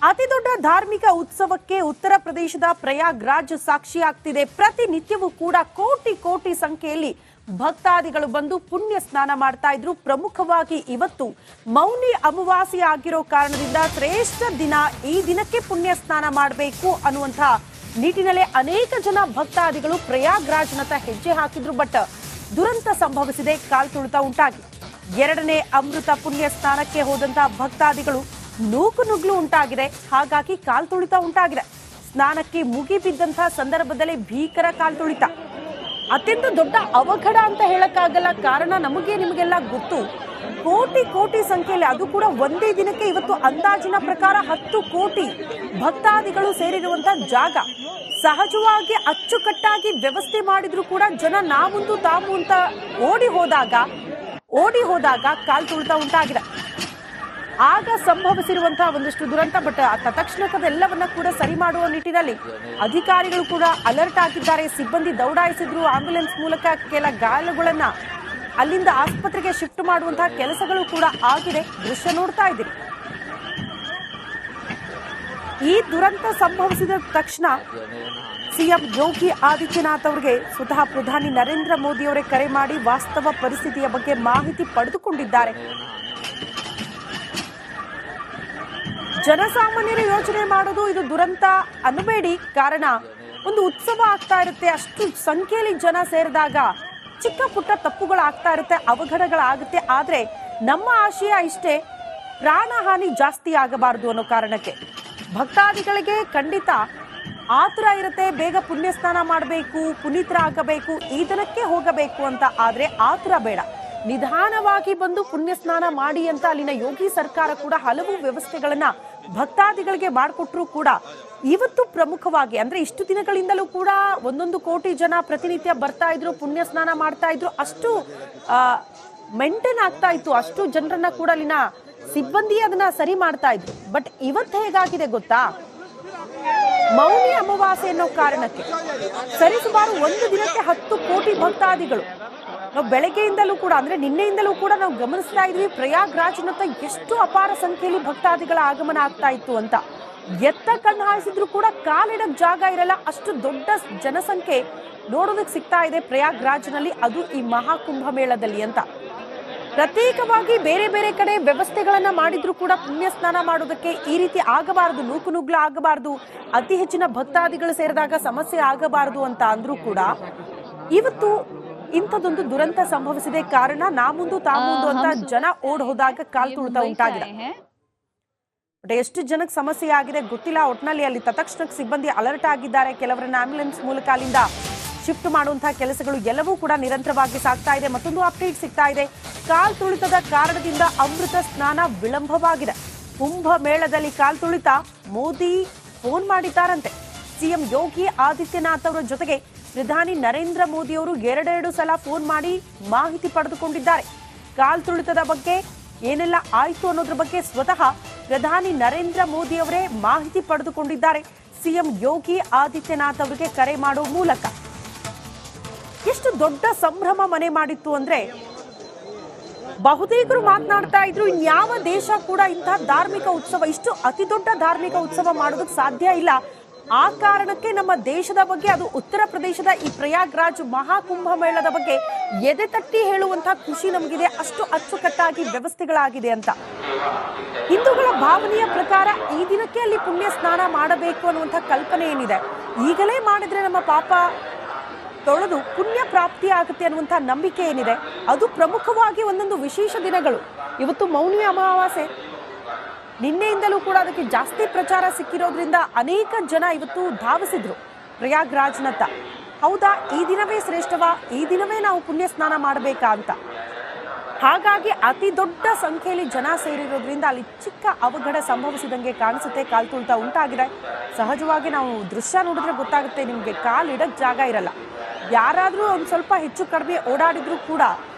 ಅತಿ ದೊಡ್ಡ ಧಾರ್ಮಿಕ ಉತ್ಸವಕ್ಕೆ ಉತ್ತರ ಪ್ರದೇಶದ ಪ್ರಯಾಗ್ರಾಜ್ ಸಾಕ್ಷಿಯಾಗ್ತಿದೆ. ಪ್ರತಿನಿತ್ಯವೂ ಕೂಡ ಕೋಟಿ ಕೋಟಿ ಸಂಖ್ಯೆಯಲ್ಲಿ ಭಕ್ತಾದಿಗಳು ಬಂದು ಪುಣ್ಯ ಸ್ನಾನ ಮಾಡ್ತಾ ಇದ್ರು. ಪ್ರಮುಖವಾಗಿ ಇವತ್ತು ಮೌನಿ ಅಮಾವಾಸ್ಯೆ ಆಗಿರೋ ಕಾರಣದಿಂದ ಶ್ರೇಷ್ಠ ದಿನ, ಈ ದಿನಕ್ಕೆ ಪುಣ್ಯ ಸ್ನಾನ ಮಾಡಬೇಕು ಅನ್ನುವಂಥ ನಿಟ್ಟಿನಲ್ಲಿ ಅನೇಕ ಜನ ಭಕ್ತಾದಿಗಳು ಪ್ರಯಾಗ್ರಾಜ್ನತ್ತ ಹೆಜ್ಜೆ ಹಾಕಿದ್ರು. ಬಟ್ ದುರಂತ ಸಂಭವಿಸಿದೆ, ಕಾಲ್ ತುಳಿತ ಉಂಟಾಗಿ ಎರಡನೇ ಅಮೃತ ಪುಣ್ಯ ಸ್ನಾನಕ್ಕೆ ಹೋದಂತಹ ಭಕ್ತಾದಿಗಳು ನೂಕುನುಗ್ಲು ಉಂಟಾಗಿದೆ. ಹಾಗಾಗಿ ಕಾಲ್ ತುಳಿತ ಉಂಟಾಗಿದೆ. ಸ್ನಾನಕ್ಕೆ ಮುಗಿಬಿದ್ದಂತಹ ಸಂದರ್ಭದಲ್ಲಿ ಭೀಕರ ಕಾಲ್ ತುಳಿತ, ಅತ್ಯಂತ ದೊಡ್ಡ ಅವಘಡ ಅಂತ ಹೇಳಕ್ಕಾಗಲ್ಲ. ಕಾರಣ ನಿಮಗೆಲ್ಲ ಗೊತ್ತು, ಕೋಟಿ ಕೋಟಿ ಸಂಖ್ಯೆಯಲ್ಲಿ, ಅದು ಕೂಡ ಒಂದೇ ದಿನಕ್ಕೆ ಇವತ್ತು ಅಂದಾಜಿನ ಪ್ರಕಾರ 10 ಕೋಟಿ ಭಕ್ತಾದಿಗಳು ಸೇರಿರುವಂತ ಜಾಗ. ಸಹಜವಾಗಿ ಅಚ್ಚುಕಟ್ಟಾಗಿ ವ್ಯವಸ್ಥೆ ಮಾಡಿದ್ರು ಕೂಡ ಜನ ನಾವೊಂದು ತಾವು ಅಂತ ಓಡಿ ಹೋದಾಗ ಕಾಲ್ ತುಳಿತ ಉಂಟಾಗಿದೆ. ಆಗ ಸಂಭವಿಸಿರುವಂತಹ ಒಂದಷ್ಟು ದುರಂತ. ಬಟ್ ತತ್ಕ್ಷಣಕ್ಕದೆಲ್ಲವನ್ನ ಕೂಡ ಸರಿ ಮಾಡುವ ನಿಟ್ಟಿನಲ್ಲಿ ಅಧಿಕಾರಿಗಳು ಕೂಡ ಅಲರ್ಟ್ ಆಗಿದ್ದಾರೆ. ಸಿಬ್ಬಂದಿ ದೌಡಾಯಿಸಿದ್ರು. ಆಂಬ್ಯುಲೆನ್ಸ್ ಮೂಲಕ ಕೆಲ ಗಾಯಾಳುಗಳನ್ನ ಅಲ್ಲಿಂದ ಆಸ್ಪತ್ರೆಗೆ ಶಿಫ್ಟ್ ಮಾಡುವಂತಹ ಕೆಲಸಗಳು ಕೂಡ ಆಗಿದೆ. ದೃಶ್ಯ ನೋಡ್ತಾ ಇದ್ದೀರಿ. ಈ ದುರಂತ ಸಂಭವಿಸಿದ ತಕ್ಷಣ ಸಿಎಂ ಯೋಗಿ ಆದಿತ್ಯನಾಥ್ ಅವರಿಗೆ ಸ್ವತಃ ಪ್ರಧಾನಿ ನರೇಂದ್ರ ಮೋದಿ ಅವರೇ ಕರೆ ಮಾಡಿ ವಾಸ್ತವ ಪರಿಸ್ಥಿತಿಯ ಬಗ್ಗೆ ಮಾಹಿತಿ ಪಡೆದುಕೊಂಡಿದ್ದಾರೆ. ಜನಸಾಮಾನ್ಯರು ಯೋಚನೆ ಮಾಡೋದು ಇದು ದುರಂತ ಅನ್ನಬೇಡಿ. ಕಾರಣ ಒಂದು ಉತ್ಸವ ಆಗ್ತಾ ಇರುತ್ತೆ, ಅಷ್ಟು ಸಂಖ್ಯೆಯಲ್ಲಿ ಜನ ಸೇರಿದಾಗ ಚಿಕ್ಕ ಪುಟ್ಟ ತಪ್ಪುಗಳಾಗ್ತಾ ಇರುತ್ತೆ, ಅವಘಡಗಳಾಗುತ್ತೆ. ಆದ್ರೆ ನಮ್ಮ ಆಶಯ ಇಷ್ಟೇ, ಪ್ರಾಣಹಾನಿ ಜಾಸ್ತಿ ಆಗಬಾರದು ಅನ್ನೋ ಕಾರಣಕ್ಕೆ ಭಕ್ತಾದಿಗಳಿಗೆ ಖಂಡಿತ ಆತುರ ಇರುತ್ತೆ. ಬೇಗ ಪುಣ್ಯ ಸ್ನಾನ ಮಾಡಬೇಕು, ಪುನೀತರಾಗಬೇಕು, ಈ ದಿನಕ್ಕೆ ಹೋಗಬೇಕು ಅಂತ. ಆದ್ರೆ ಆತುರ ಬೇಡ, ನಿಧಾನವಾಗಿ ಬಂದು ಪುಣ್ಯ ಸ್ನಾನ ಮಾಡಿ ಅಂತ ಅಲ್ಲಿನ ಯೋಗಿ ಸರ್ಕಾರ ಕೂಡ ಹಲವು ವ್ಯವಸ್ಥೆಗಳನ್ನ ಭಕ್ತಾದಿಗಳಿಗೆ ಮಾಡಿಕೊಟ್ರು ಕೂಡ ಇವತ್ತು ಪ್ರಮುಖವಾಗಿ ಅಂದ್ರೆ ಇಷ್ಟು ದಿನಗಳಿಂದಲೂ ಕೂಡ 1 ಕೋಟಿ ಜನ ಪ್ರತಿನಿತ್ಯ ಬರ್ತಾ ಇದ್ರು, ಪುಣ್ಯ ಸ್ನಾನ ಮಾಡ್ತಾ ಇದ್ರು, ಅಷ್ಟು ಮೇಂಟೈನ್ ಆಗ್ತಾ ಇತ್ತು, ಅಷ್ಟು ಜನರನ್ನ ಕೂಡ ಅಲ್ಲಿನ ಸಿಬ್ಬಂದಿ ಅದನ್ನ ಸರಿ ಮಾಡ್ತಾ ಇದ್ರು. ಬಟ್ ಇವತ್ತು ಹೇಗಾಗಿದೆ ಗೊತ್ತಾ, ಮೌನಿ ಅಮಾವಾಸ್ಯೆ ಅನ್ನೋ ಕಾರಣಕ್ಕೆ ಸರಿಸುಮಾರು ಒಂದು ದಿನಕ್ಕೆ 10 ಕೋಟಿ ಭಕ್ತಾದಿಗಳು. ನಾವು ಬೆಳಗ್ಗೆಯಿಂದಲೂ ಕೂಡ ಅಂದ್ರೆ ನಿನ್ನೆಯಿಂದಲೂ ಕೂಡ ನಾವು ಗಮನಿಸ್ತಾ ಇದ್ವಿ ಪ್ರಯಾಗ್ರಾಜ್ನತ್ತ ಎಷ್ಟು ಅಪಾರ ಸಂಖ್ಯೆಯಲ್ಲಿ ಭಕ್ತಾದಿಗಳ ಆಗಮನ ಆಗ್ತಾ ಇತ್ತು ಅಂತ. ಎತ್ತ ಕಣ್ಣು ಹಾಯಿಸಿದ್ರು ಕೂಡ ಕಾಲಿಡಕ್ ಜಾಗ ಇರಲ್ಲ, ಅಷ್ಟು ದೊಡ್ಡ ಜನಸಂಖ್ಯೆ ನೋಡೋದಕ್ಕೆ ಸಿಗ್ತಾ ಇದೆ ಪ್ರಯಾಗ್ರಾಜ್ನಲ್ಲಿ, ಅದು ಈ ಮಹಾಕುಂಭ ಮೇಳದಲ್ಲಿ ಅಂತ. ಪ್ರತ್ಯೇಕವಾಗಿ ಬೇರೆ ಬೇರೆ ಕಡೆ ವ್ಯವಸ್ಥೆಗಳನ್ನ ಮಾಡಿದ್ರು ಕೂಡ ಪುಣ್ಯ ಸ್ನಾನ ಮಾಡೋದಕ್ಕೆ ಈ ರೀತಿ ಆಗಬಾರದು, ನೂಕುನುಗ್ಲ ಆಗಬಾರದು, ಅತಿ ಹೆಚ್ಚಿನ ಭಕ್ತಾದಿಗಳು ಸೇರಿದಾಗ ಸಮಸ್ಯೆ ಆಗಬಾರದು ಅಂತ ಅಂದ್ರೂ ಕೂಡ ಇವತ್ತು ಇಂಥದೊಂದು ದುರಂತ ಸಂಭವಿಸಿದೆ. ಕಾರಣ ನಾಮುಂದು ತಾಮುಂದು ಅಂತ ಜನ ಓಡ್ ಹೋದಾಗ ಕಾಲ್ ತುಳಿತ ಉಂಟಾಗಿದೆ. ಬಟ್ ಎಷ್ಟು ಜನಕ್ಕೆ ಸಮಸ್ಯೆ ಆಗಿದೆ ಗೊತ್ತಿಲ್ಲ. ಒಟ್ನಲ್ಲಿ ಅಲ್ಲಿ ತತ್ಕ್ಷಣಕ್ಕೆ ಸಿಬ್ಬಂದಿ ಅಲರ್ಟ್ ಆಗಿದ್ದಾರೆ. ಕೆಲವರನ್ನ ಆಂಬ್ಯುಲೆನ್ಸ್ ಮೂಲಕ ಅಲ್ಲಿಂದ ಶಿಫ್ಟ್ ಮಾಡುವಂತಹ ಕೆಲಸಗಳು ಎಲ್ಲವೂ ಕೂಡ ನಿರಂತರವಾಗಿ ಸಾಗ್ತಾ ಇದೆ. ಮತ್ತೊಂದು ಅಪ್ಡೇಟ್ ಸಿಗ್ತಾ ಇದೆ, ಕಾಲ್ ತುಳಿತದ ಕಾರಣದಿಂದ ಅಮೃತ ಸ್ನಾನ ವಿಳಂಬವಾಗಿದೆ. ಕುಂಭ ಮೇಳದಲ್ಲಿ ಕಾಲ್ ತುಳಿತ, ಮೋದಿ ಫೋನ್ ಮಾಡಿದ್ದಾರಂತೆ. ಸಿಎಂ ಯೋಗಿ ಆದಿತ್ಯನಾಥ್ ಅವರ ಜೊತೆಗೆ ಪ್ರಧಾನಿ ನರೇಂದ್ರ ಮೋದಿ ಅವರು 2 ಸಲ ಫೋನ್ ಮಾಡಿ ಮಾಹಿತಿ ಪಡೆದುಕೊಂಡಿದ್ದಾರೆ. ಕಾಲ್ ತುಳಿತದ ಬಗ್ಗೆ ಏನೆಲ್ಲ ಆಯ್ತು ಅನ್ನೋದ್ರ ಬಗ್ಗೆ ಸ್ವತಃ ಪ್ರಧಾನಿ ನರೇಂದ್ರ ಮೋದಿ ಅವರೇ ಮಾಹಿತಿ ಪಡೆದುಕೊಂಡಿದ್ದಾರೆ. ಸಿಎಂ ಯೋಗಿ ಆದಿತ್ಯನಾಥ್ ಅವರಿಗೆ ಕರೆ ಮಾಡುವ ಮೂಲಕ ಎಷ್ಟು ದೊಡ್ಡ ಸಂಭ್ರಮ ಮನೆ ಮಾಡಿತ್ತು ಅಂದ್ರೆ ಬಹುತೇಕರು ಮಾತನಾಡ್ತಾ ಇದ್ರು, ಇನ್ಯಾವ ದೇಶ ಕೂಡ ಇಂತಹ ಧಾರ್ಮಿಕ ಉತ್ಸವ, ಇಷ್ಟು ಅತಿ ದೊಡ್ಡ ಧಾರ್ಮಿಕ ಉತ್ಸವ ಮಾಡೋದಕ್ಕೆ ಸಾಧ್ಯ ಇಲ್ಲ. ಆ ಕಾರಣಕ್ಕೆ ನಮ್ಮ ದೇಶದ ಬಗ್ಗೆ, ಅದು ಉತ್ತರ ಪ್ರದೇಶದ ಈ ಪ್ರಯಾಗ್ರಾಜ್ ಮಹಾಕುಂಭ ಮೇಳದ ಬಗ್ಗೆ ಎದೆ ತಟ್ಟಿ ಹೇಳುವಂತಹ ಖುಷಿ ನಮಗಿದೆ. ಅಷ್ಟು ಅಚ್ಚುಕಟ್ಟಾಗಿ ವ್ಯವಸ್ಥೆಗಳಾಗಿದೆ ಅಂತ. ಹಿಂದೂಗಳ ಭಾವನೆಯ ಪ್ರಕಾರ ಈ ದಿನಕ್ಕೆ ಅಲ್ಲಿ ಪುಣ್ಯ ಸ್ನಾನ ಮಾಡಬೇಕು ಅನ್ನುವಂಥ ಕಲ್ಪನೆ ಏನಿದೆ, ಈಗಲೇ ಮಾಡಿದ್ರೆ ನಮ್ಮ ಪಾಪ ತೊಳೆದು ಪುಣ್ಯ ಪ್ರಾಪ್ತಿ ಆಗುತ್ತೆ ಅನ್ನುವಂಥ ನಂಬಿಕೆ ಏನಿದೆ, ಅದು ಪ್ರಮುಖವಾಗಿ ಒಂದೊಂದು ವಿಶೇಷ ದಿನಗಳು. ಇವತ್ತು ಮೌನಿ ಅಮಾವಾಸ್ಯೆ, ನಿನ್ನೆಯಿಂದಲೂ ಕೂಡ ಅದಕ್ಕೆ ಜಾಸ್ತಿ ಪ್ರಚಾರ ಸಿಕ್ಕಿರೋದ್ರಿಂದ ಅನೇಕ ಜನ ಇವತ್ತು ಧಾವಿಸಿದ್ರು ಪ್ರಯಾಗ್ರಾಜ್ನತ್ತ. ಹೌದಾ, ಈ ದಿನವೇ ಶ್ರೇಷ್ಠವಾ, ಈ ದಿನವೇ ನಾವು ಪುಣ್ಯ ಸ್ನಾನ ಮಾಡಬೇಕಾ ಅಂತ. ಹಾಗಾಗಿ ಅತಿ ದೊಡ್ಡ ಸಂಖ್ಯೆಯಲ್ಲಿ ಜನ ಸೇರಿರೋದ್ರಿಂದ ಅಲ್ಲಿ ಚಿಕ್ಕ ಅವಘಡ ಸಂಭವಿಸಿದಂಗೆ ಕಾಣಿಸುತ್ತೆ. ಕಾಲ್ ತುಳಿತ ಉಂಟಾಗಿದೆ. ಸಹಜವಾಗಿ ನಾವು ದೃಶ್ಯ ನೋಡಿದ್ರೆ ಗೊತ್ತಾಗುತ್ತೆ ನಿಮಗೆ, ಕಾಲ್ ಇಡಕ್ ಜಾಗ ಇರಲ್ಲ. ಯಾರಾದ್ರೂ ಒಂದು ಸ್ವಲ್ಪ ಹೆಚ್ಚು ಕಡಿಮೆ ಓಡಾಡಿದ್ರು ಕೂಡ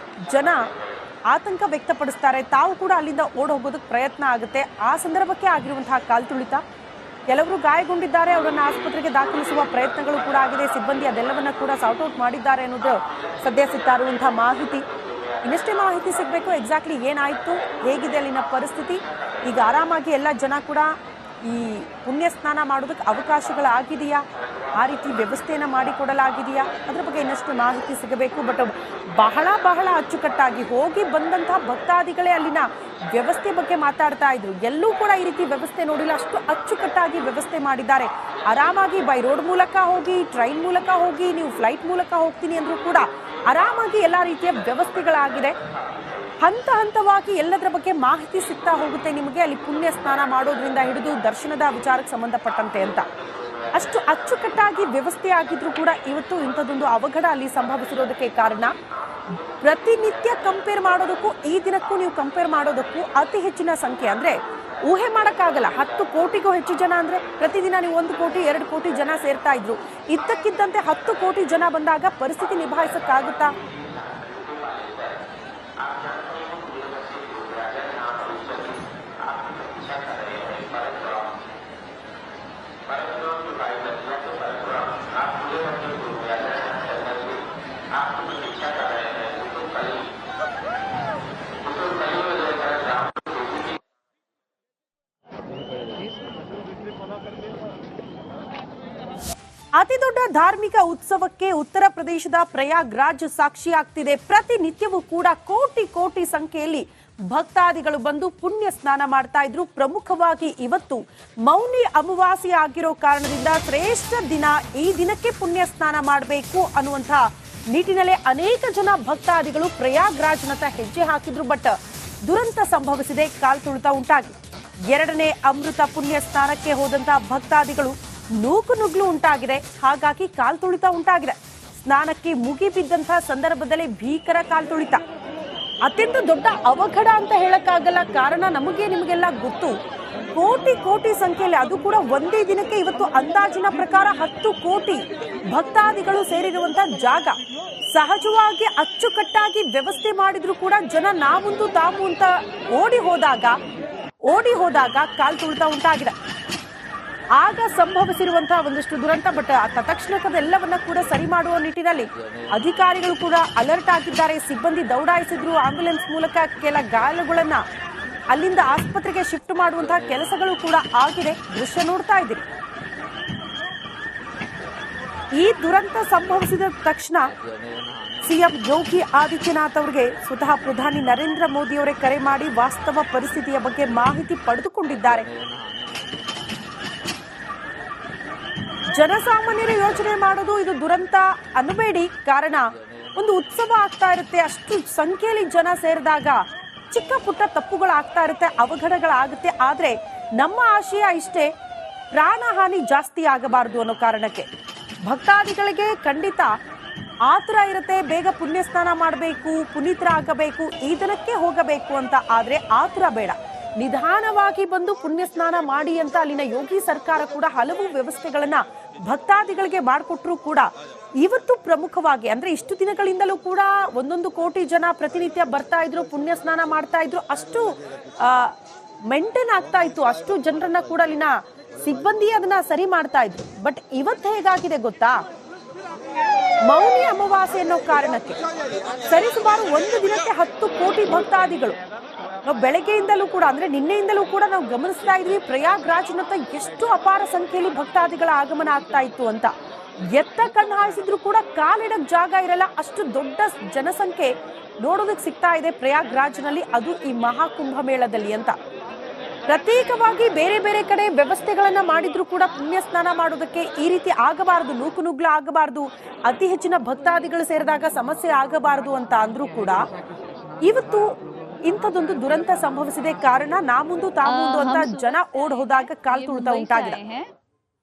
ಜನ ಆತಂಕ ವ್ಯಕ್ತಪಡಿಸ್ತಾರೆ. ತಾವು ಕೂಡ ಅಲ್ಲಿಂದ ಓಡ್ ಹೋಗೋದಕ್ಕೆ ಪ್ರಯತ್ನ ಆಗುತ್ತೆ. ಆ ಸಂದರ್ಭಕ್ಕೆ ಆಗಿರುವಂತಹ ಕಾಲ್ ತುಳಿತ. ಕೆಲವರು ಗಾಯಗೊಂಡಿದ್ದಾರೆ, ಅವರನ್ನು ಆಸ್ಪತ್ರೆಗೆ ದಾಖಲಿಸುವ ಪ್ರಯತ್ನಗಳು ಕೂಡ ಆಗಿದೆ. ಸಿಬ್ಬಂದಿ ಅದೆಲ್ಲವನ್ನ ಕೂಡ ಸಾರ್ಟ್ ಔಟ್ ಮಾಡಿದ್ದಾರೆ ಅನ್ನೋದು ಸದ್ಯ ಸಿಗ್ತಾ ಇರುವಂತಹ ಮಾಹಿತಿ. ಇನ್ನಷ್ಟೇ ಮಾಹಿತಿ ಸಿಗಬೇಕು, ಎಕ್ಸಾಕ್ಟ್ಲಿ ಏನಾಯಿತು, ಹೇಗಿದೆ ಅಲ್ಲಿನ ಪರಿಸ್ಥಿತಿ. ಈಗ ಆರಾಮಾಗಿ ಎಲ್ಲ ಜನ ಕೂಡ ಈ ಪುಣ್ಯ ಸ್ನಾನ ಮಾಡೋದಕ್ಕೆ ಅವಕಾಶಗಳಾಗಿದೆಯಾ, ಆ ರೀತಿ ವ್ಯವಸ್ಥೆಯನ್ನು ಮಾಡಿಕೊಡಲಾಗಿದೆಯಾ, ಅದರ ಬಗ್ಗೆ ಇನ್ನಷ್ಟು ಮಾಹಿತಿ ಸಿಗಬೇಕು. ಬಟ್ ಬಹಳ ಅಚ್ಚುಕಟ್ಟಾಗಿ ಹೋಗಿ ಬಂದಂತಹ ಭಕ್ತಾದಿಗಳೇ ಅಲ್ಲಿನ ವ್ಯವಸ್ಥೆ ಬಗ್ಗೆ ಮಾತಾಡ್ತಾ ಇದ್ರು. ಎಲ್ಲೂ ಕೂಡ ಈ ರೀತಿ ವ್ಯವಸ್ಥೆ ನೋಡಿಲ್ಲ, ಅಷ್ಟು ಅಚ್ಚುಕಟ್ಟಾಗಿ ವ್ಯವಸ್ಥೆ ಮಾಡಿದ್ದಾರೆ. ಆರಾಮಾಗಿ ಬೈ ರೋಡ್ ಮೂಲಕ ಹೋಗಿ, ಟ್ರೈನ್ ಮೂಲಕ ಹೋಗಿ, ನೀವು ಫ್ಲೈಟ್ ಮೂಲಕ ಹೋಗ್ತೀನಿ ಅಂದ್ರೂ ಕೂಡ ಆರಾಮಾಗಿ ಎಲ್ಲ ರೀತಿಯ ವ್ಯವಸ್ಥೆಗಳಾಗಿದೆ. ಹಂತ ಹಂತವಾಗಿ ಎಲ್ಲದರ ಬಗ್ಗೆ ಮಾಹಿತಿ ಸಿಗ್ತಾ ಹೋಗುತ್ತೆ ನಿಮಗೆ, ಅಲ್ಲಿ ಪುಣ್ಯ ಸ್ನಾನ ಮಾಡೋದ್ರಿಂದ ಹಿಡಿದು ದರ್ಶನದ ವಿಚಾರಕ್ಕೆ ಸಂಬಂಧಪಟ್ಟಂತೆ ಅಂತ. ಅಷ್ಟು ಅಚ್ಚುಕಟ್ಟಾಗಿ ವ್ಯವಸ್ಥೆ ಆಗಿದ್ರು ಕೂಡ ಇವತ್ತು ಇಂಥದ್ದೊಂದು ಅವಘಡ ಅಲ್ಲಿ ಸಂಭವಿಸಿರೋದಕ್ಕೆ ಕಾರಣ, ಪ್ರತಿನಿತ್ಯ ಕಂಪೇರ್ ಮಾಡೋದಕ್ಕೂ ಈ ದಿನಕ್ಕೂ ನೀವು ಕಂಪೇರ್ ಮಾಡೋದಕ್ಕೂ ಅತಿ ಹೆಚ್ಚಿನ ಸಂಖ್ಯೆ, ಅಂದ್ರೆ ಊಹೆ ಮಾಡೋಕ್ಕಾಗಲ್ಲ. 10 ಕೋಟಿಗೂ ಹೆಚ್ಚು ಜನ ಅಂದ್ರೆ ಪ್ರತಿದಿನ ನೀವು 1 ಕೋಟಿ 2 ಕೋಟಿ ಜನ ಸೇರ್ತಾ ಇದ್ರು. ಇದ್ದಕ್ಕಿದ್ದಂತೆ 10 ಕೋಟಿ ಜನ ಬಂದಾಗ ಪರಿಸ್ಥಿತಿ ನಿಭಾಯಿಸಕ್ಕಾಗುತ್ತಾ? ಅತಿ ದೊಡ್ಡ ಧಾರ್ಮಿಕ ಉತ್ಸವಕ್ಕೆ ಉತ್ತರ ಪ್ರದೇಶದ ಪ್ರಯಾಗ್ರಾಜ್ ಸಾಕ್ಷಿಯಾಗ್ತಿದೆ. ಪ್ರತಿನಿತ್ಯವೂ ಕೂಡ ಕೋಟಿ ಸಂಖ್ಯೆಯಲ್ಲಿ ಭಕ್ತಾದಿಗಳು ಬಂದು ಪುಣ್ಯ ಸ್ನಾನ ಮಾಡ್ತಾ ಇದ್ರು. ಪ್ರಮುಖವಾಗಿ ಇವತ್ತು ಮೌನಿ ಅಮಾವಾಸ್ಯೆ ಆಗಿರೋ ಕಾರಣದಿಂದ ಶ್ರೇಷ್ಠ ದಿನ, ಈ ದಿನಕ್ಕೆ ಪುಣ್ಯ ಸ್ನಾನ ಮಾಡಬೇಕು ಅನ್ನುವಂಥ ನಿಟ್ಟಿನಲ್ಲೇ ಅನೇಕ ಜನ ಭಕ್ತಾದಿಗಳು ಪ್ರಯಾಗ್ರಾಜ್ನತ್ತ ಹೆಜ್ಜೆ ಹಾಕಿದ್ರು. ಬಟ್ ದುರಂತ ಸಂಭವಿಸಿದೆ, ಕಾಲ್ತುಳಿತ ಉಂಟಾಗಿ. 2ನೇ ಅಮೃತ ಪುಣ್ಯ ಸ್ನಾನಕ್ಕೆ ಹೋದಂತಹ ಭಕ್ತಾದಿಗಳು ನೂಕುನುಗ್ಲು ಉಂಟಾಗಿದೆ, ಹಾಗಾಗಿ ಕಾಲ್ತುಳಿತ ಉಂಟಾಗಿದೆ. ಸ್ನಾನಕ್ಕೆ ಮುಗಿಬಿದ್ದಂತಹ ಸಂದರ್ಭದಲ್ಲಿ ಭೀಕರ ಕಾಲ್ತುಳಿತ, ಅತ್ಯಂತ ದೊಡ್ಡ ಅವಘಡ ಅಂತ ಹೇಳಕ್ಕಾಗಲ್ಲ. ಕಾರಣ ನಮಗೆ ನಿಮಗೆಲ್ಲ ಗೊತ್ತು, ಕೋಟಿ ಸಂಖ್ಯೆಯಲ್ಲಿ, ಅದು ಕೂಡ ಒಂದೇ ದಿನಕ್ಕೆ ಇವತ್ತು ಅಂದಾಜಿನ ಪ್ರಕಾರ 10 ಕೋಟಿ ಭಕ್ತಾದಿಗಳು ಸೇರಿರುವಂತ ಜಾಗ. ಸಹಜವಾಗಿ ಅಚ್ಚುಕಟ್ಟಾಗಿ ವ್ಯವಸ್ಥೆ ಮಾಡಿದ್ರು ಕೂಡ ಜನ ನಾಮುಂದು ತಾವು ಅಂತ ಓಡಿ ಹೋದಾಗ ಕಾಲ್ತುಳಿತ ಉಂಟಾಗಿದೆ. ಆಗ ಸಂಭವಿಸಿರುವಂತಹ ಒಂದಷ್ಟು ದುರಂತ. ಬಟ್ ತತ್ಕ್ಷಣಕ್ಕದೆಲ್ಲವನ್ನ ಕೂಡ ಸರಿ ಮಾಡುವ ನಿಟ್ಟಿನಲ್ಲಿ ಅಧಿಕಾರಿಗಳು ಕೂಡ ಅಲರ್ಟ್ ಆಗಿದ್ದಾರೆ. ಸಿಬ್ಬಂದಿ ದೌಡಾಯಿಸಿದ್ರು, ಆಂಬ್ಯುಲೆನ್ಸ್ ಮೂಲಕ ಕೆಲ ಗಾಯಾಳುಗಳನ್ನ ಅಲ್ಲಿಂದ ಆಸ್ಪತ್ರೆಗೆ ಶಿಫ್ಟ್ ಮಾಡುವಂತಹ ಕೆಲಸಗಳು ಕೂಡ ಆಗಿದೆ. ದೃಶ್ಯ ನೋಡ್ತಾ ಇದ್ದೀರಿ. ಈ ದುರಂತ ಸಂಭವಿಸಿದ ತಕ್ಷಣ ಸಿಎಂ ಯೋಗಿ ಆದಿತ್ಯನಾಥ್ ಅವರಿಗೆ ಸ್ವತಃ ಪ್ರಧಾನಿ ನರೇಂದ್ರ ಮೋದಿ ಅವರೇ ಕರೆ ಮಾಡಿ ವಾಸ್ತವ ಪರಿಸ್ಥಿತಿಯ ಬಗ್ಗೆ ಮಾಹಿತಿ ಪಡೆದುಕೊಂಡಿದ್ದಾರೆ. ಜನಸಾಮಾನ್ಯರು ಯೋಚನೆ ಮಾಡೋದು ಇದು ದುರಂತ ಅನ್ನಬೇಡಿ, ಕಾರಣ ಒಂದು ಉತ್ಸವ ಆಗ್ತಾ ಇರುತ್ತೆ, ಅಷ್ಟು ಸಂಖ್ಯೆಯಲ್ಲಿ ಜನ ಸೇರಿದಾಗ ಚಿಕ್ಕ ಪುಟ್ಟ ತಪ್ಪುಗಳಾಗ್ತಾ ಇರುತ್ತೆ, ಅವಘಡಗಳಾಗುತ್ತೆ. ಆದ್ರೆ ನಮ್ಮ ಆಶಯ ಇಷ್ಟೇ, ಪ್ರಾಣಹಾನಿ ಜಾಸ್ತಿ ಆಗಬಾರದು ಅನ್ನೋ ಕಾರಣಕ್ಕೆ ಭಕ್ತಾದಿಗಳಿಗೆ ಖಂಡಿತ ಆತರ ಇರುತ್ತೆ, ಬೇಗ ಪುಣ್ಯ ಸ್ನಾನ ಮಾಡಬೇಕು, ಪುನೀತರಾಗಬೇಕು, ಈ ದಿನಕ್ಕೆ ಹೋಗಬೇಕು ಅಂತ. ಆದ್ರೆ ಆತರ ಬೇಡ, ನಿಧಾನವಾಗಿ ಬಂದು ಪುಣ್ಯ ಸ್ನಾನ ಮಾಡಿ ಅಂತ ಅಲ್ಲಿನ ಯೋಗಿ ಸರ್ಕಾರ ಕೂಡ ಹಲವು ವ್ಯವಸ್ಥೆಗಳನ್ನ ಭಕ್ತಾದಿಗಳಿಗೆ ಮಾಡಿಕೊಟ್ರು ಕೂಡ ಇವತ್ತು ಪ್ರಮುಖವಾಗಿ, ಅಂದ್ರೆ ಇಷ್ಟು ದಿನಗಳಿಂದಲೂ ಕೂಡ 1 ಕೋಟಿ ಜನ ಪ್ರತಿನಿತ್ಯ ಬರ್ತಾ ಇದ್ರು, ಪುಣ್ಯ ಸ್ನಾನ ಮಾಡ್ತಾ ಇದ್ರು, ಅಷ್ಟು ಮೇಂಟೈನ್ ಆಗ್ತಾ ಇತ್ತು, ಅಷ್ಟು ಜನರನ್ನ ಕೂಡ ಅಲ್ಲಿನ ಸಿಬ್ಬಂದಿ ಅದನ್ನ ಸರಿ ಮಾಡ್ತಾ ಇದ್ರು. ಬಟ್ ಇವತ್ತು ಹೇಗಾಗಿದೆ ಗೊತ್ತಾ, ಮೌನಿ ಅಮಾವಾಸ್ಯೆ ಅನ್ನೋ ಕಾರಣಕ್ಕೆ ಸರಿಸುಮಾರು 1 ದಿನಕ್ಕೆ 10 ಕೋಟಿ ಭಕ್ತಾದಿಗಳು. ನಾವು ಬೆಳಗ್ಗೆಯಿಂದಲೂ ಕೂಡ, ಅಂದ್ರೆ ನಿನ್ನೆಯಿಂದಲೂ ಕೂಡ ನಾವು ಗಮನಿಸ್ತಾ ಇದ್ವಿ ಪ್ರಯಾಗ್ರಾಜ್ನತ್ತ ಎಷ್ಟು ಅಪಾರ ಸಂಖ್ಯೆಯಲ್ಲಿ ಭಕ್ತಾದಿಗಳ ಆಗಮನ ಆಗ್ತಾ ಇತ್ತು ಅಂತ. ಎತ್ತ ಕಣ್ಣು ಹಾಯಿಸಿದ್ರು ಕೂಡ ಕಾಲಿಡಕ್ ಜಾಗ ಇರಲ್ಲ, ಅಷ್ಟು ದೊಡ್ಡ ಜನಸಂಖ್ಯೆ ನೋಡೋದಕ್ಕೆ ಸಿಗ್ತಾ ಇದೆ ಪ್ರಯಾಗ್ರಾಜ್ನಲ್ಲಿ, ಅದು ಈ ಮಹಾಕುಂಭ ಮೇಳದಲ್ಲಿ ಅಂತ. ಪ್ರತ್ಯೇಕವಾಗಿ ಬೇರೆ ಬೇರೆ ಕಡೆ ವ್ಯವಸ್ಥೆಗಳನ್ನ ಮಾಡಿದ್ರು ಕೂಡ ಪುಣ್ಯ ಸ್ನಾನ ಮಾಡೋದಕ್ಕೆ ಈ ರೀತಿ ಆಗಬಾರದು, ನೂಕುನುಗ್ಲ ಆಗಬಾರದು, ಅತಿ ಹೆಚ್ಚಿನ ಭಕ್ತಾದಿಗಳು ಸೇರಿದಾಗ ಸಮಸ್ಯೆ ಆಗಬಾರದು ಅಂತ ಅಂದ್ರೂ ಕೂಡ ಇವತ್ತು ಇಂಥದ್ದೊಂದು ದುರಂತ ಸಂಭವಿಸಿದೆ. ಕಾರಣ ನಾಮುಂದು ತಾಮುಂದು ಅಂತ ಜನ ಓಡ್ ಹೋದಾಗ ಕಾಲ್ತುಳಿತ ಉಂಟಾಗಿದೆ.